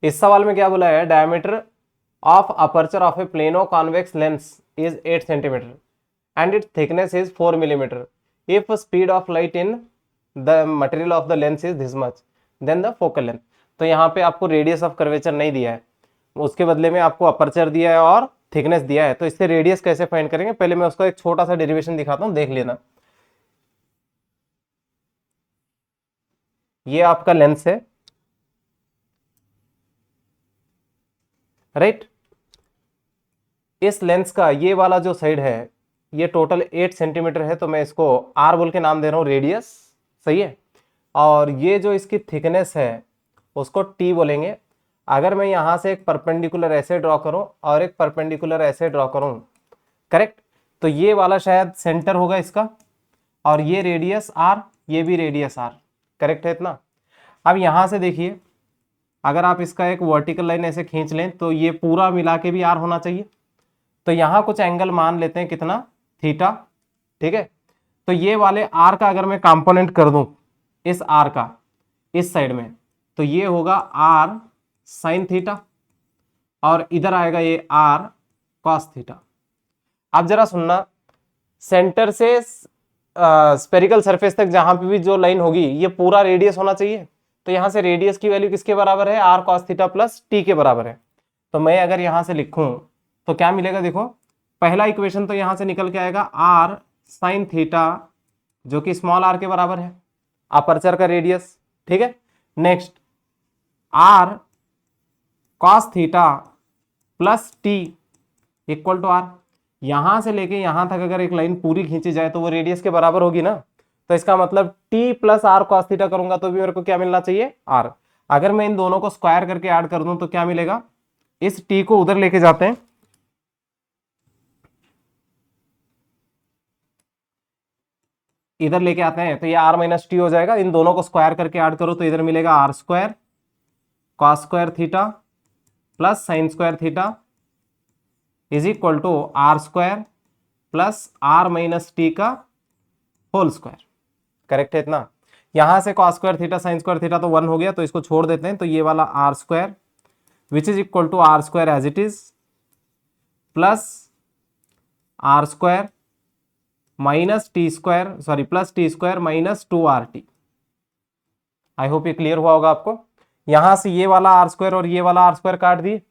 इस सवाल में क्या बोला है, diameter of aperture of a plano convex lens is 8 centimetre and its thickness is 4 millimetre. If speed of light in the material of the lens is this much then the focal length. तो यहाँ पे आपको radius of curvature नहीं दिया है, उसके बदले में आपको अपर्चर दिया है और थिकनेस दिया है। तो इससे रेडियस कैसे फाइंड करेंगे, पहले मैं उसका एक छोटा सा डेरिवेशन दिखाता हूँ, देख लेना। ये आपका लेंस है, राइट। इस लेंस का ये वाला जो साइड है ये टोटल 8 सेंटीमीटर है, तो मैं इसको आर बोल के नाम दे रहा हूँ, रेडियस, सही है। और ये जो इसकी थिकनेस है उसको टी बोलेंगे। अगर मैं यहाँ से एक परपेंडिकुलर ऐसे ड्रॉ करूँ और एक परपेंडिकुलर ऐसे ड्रॉ करूँ, करेक्ट, तो ये वाला शायद सेंटर होगा इसका, और ये रेडियस आर, ये भी रेडियस आर, करेक्ट है इतना। अब यहाँ से देखिए, अगर आप इसका एक वर्टिकल लाइन ऐसे खींच लें तो ये पूरा मिला के भी आर होना चाहिए। तो यहाँ कुछ एंगल मान लेते हैं, कितना, थीटा, ठीक है। तो ये वाले आर का अगर मैं कंपोनेंट कर दूं इस आर का इस साइड में, तो ये होगा आर साइन थीटा और इधर आएगा ये आर कॉस थीटा। अब जरा सुनना, सेंटर से स्पेरिकल सरफेस तक जहां पे भी जो लाइन होगी ये पूरा रेडियस होना चाहिए। तो यहां से रेडियस की वैल्यू किसके बराबर है, R cos theta plus T के बराबर है। तो मैं अगर यहां से लिखूं तो क्या मिलेगा, देखो पहला इक्वेशन तो यहां से निकल के आएगा आर साइन थीटा जो कि स्मॉल आर के बराबर है, अपर्चर का रेडियस, ठीक है। Next R cos theta plus T equal to R. यहां से लेके यहां तक अगर एक लाइन पूरी खींची जाए तो वो रेडियस के बराबर होगी ना। तो इसका मतलब T plus R cos theta करूंगा तो भी मेरे को क्या मिलना चाहिए, आर। अगर मैं इन दोनों को स्क्वायर करके ऐड कर दूं तो क्या मिलेगा, इस टी को उधर लेके जाते हैं, इधर लेके आते हैं तो ये आर माइनस टी हो जाएगा। इन दोनों को स्क्वायर करके ऐड करो तो इधर मिलेगा R square cos square theta plus sine square theta is equal to R square plus R minus T का होल स्क्वायर, करेक्ट है इतना। यहां से cos square theta sine square theta तो 1 हो गया, तो इसको छोड़ देते हैं। तो ये वाला R square which is equal to R square as it is plus R square minus T square, sorry plus T square minus 2RT। I hope ये क्लियर हुआ होगा आपको। यहां से ये वाला आर स्क्वायर और ये वाला आर स्क्वायर काट दिए।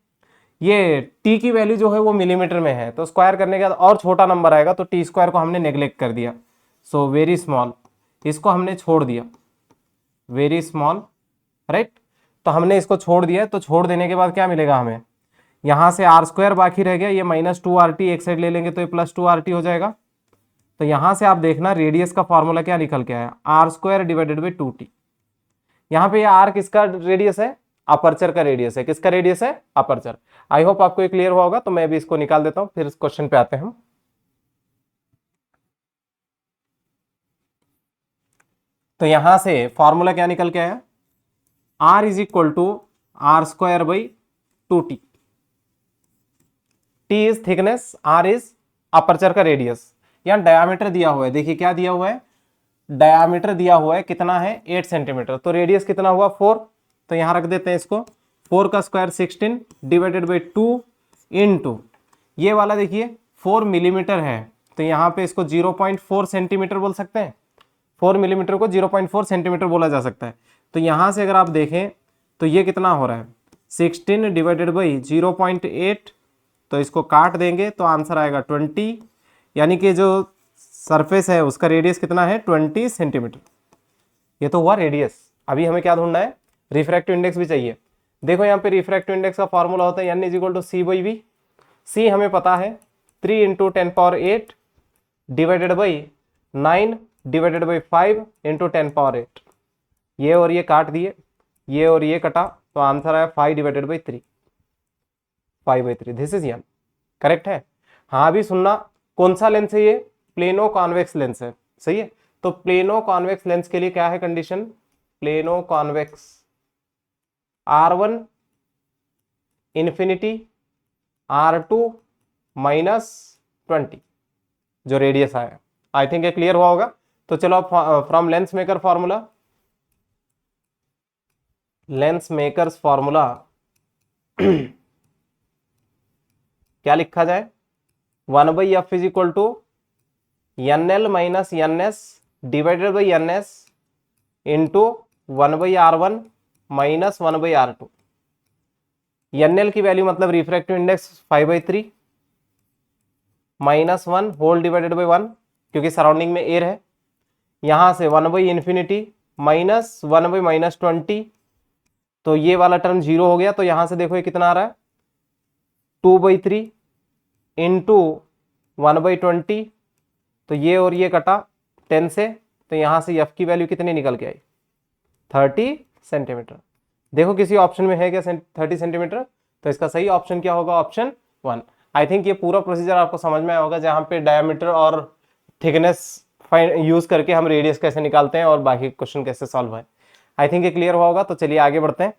ये टी की वैल्यू जो है वो मिलीमीटर में है, तो स्क्वायर करने के बाद और छोटा नंबर आएगा, तो टी स्क्वायर को हमने नेग्लेक्ट कर दिया, सो वेरी स्मॉल, इसको हमने छोड़ दिया, वेरी स्मॉल, राइट। तो हमने इसको छोड़ दिया, तो छोड़ देने के बाद क्या मिलेगा हमें, यहां से आर स्क्वायर बाकी रह गया, ये माइनस 2RT एक साइड ले लेंगे तो ये प्लस 2RT हो जाएगा। तो यहां से आप देखना रेडियस का फॉर्मूला क्या निकल के आया, are square divided by 2T। यहाँ पे ये आर किसका रेडियस है, अपर्चर का रेडियस है। किसका रेडियस है, अपर्चर। आई होप आपको ये क्लियर हुआ होगा। तो मैं भी इसको निकाल देता हूं, फिर इस क्वेश्चन पे आते हैं हम। तो यहां से फॉर्मूला क्या निकल के आया, R is equal to R square by 2T। T is thickness, R is aperture का रेडियस। यहां डायमीटर दिया हुआ है, देखिए क्या दिया हुआ है, डायमीटर दिया हुआ है, कितना है 8 सेंटीमीटर, तो रेडियस कितना हुआ 4। तो यहां रख देते हैं इसको, 4 का स्क्वायर 16 डिवाइडेड बाई 2 इंटू ये वाला देखिए 4 मिलीमीटर है, तो यहाँ पे इसको 0.4 सेंटीमीटर बोल सकते हैं। 4 मिलीमीटर को 0.4 सेंटीमीटर बोला जा सकता है। तो यहाँ से अगर आप देखें तो ये कितना हो रहा है, 16 डिवाइडेड बाई 0.8, तो इसको काट देंगे तो आंसर आएगा 20, यानी कि जो सरफेस है उसका रेडियस कितना है 20 सेंटीमीटर। ये तो हुआ रेडियस। अभी हमें क्या ढूंढना है, रिफ्रैक्टिव इंडेक्स भी चाहिए। देखो यहाँ पे रिफ्रैक्टिव इंडेक्स का फॉर्मूला होता है n is equal to c by v. C हमें पता है 3 into 10⁸ divided by 9 divided by 5 into 10⁸। ये और ये काट दिए, ये और ये कटा, तो आंसर आया 5 divided by 3, 5/3। This is n, correct है। हाँ अभी सुनना, कौन सा लेंस है ये, प्लेनो कॉन्वेक्स लेंस है, सही है। तो प्लेनो कॉन्वेक्स लेंस के लिए क्या है condition, plano convex R1 infinity R2 minus 20 जो रेडियस आया। आई थिंक ये क्लियर हुआ होगा। तो चलो from lens maker formula, lens makers formula क्या लिखा जाए, 1/f is equal to NL minus NS divided by NS into 1/R1 minus 1/R2। NL की वैल्यू मतलब refractive index 5/3 minus 1 whole divided by 1, क्योंकि सराउंडिंग में एयर है। यहां से 1/∞ माइनस 1/-20, तो ये वाला टर्म 0 हो गया। तो यहां से देखो ये कितना आ रहा है, 2/3 इंटू 1/20, तो ये और ये कटा 10 से, तो यहां से f की वैल्यू कितनी निकल के आई, 30 सेंटीमीटर। देखो किसी ऑप्शन में है क्या 30 सेंटीमीटर, तो इसका सही ऑप्शन क्या होगा, ऑप्शन 1। आई थिंक ये पूरा प्रोसीजर आपको समझ में आया होगा, जहां पे डायमीटर और थिकनेस यूज करके हम रेडियस कैसे निकालते हैं और बाकी क्वेश्चन कैसे सॉल्व है। आई थिंक ये क्लियर हुआ होगा। तो चलिए आगे बढ़ते हैं।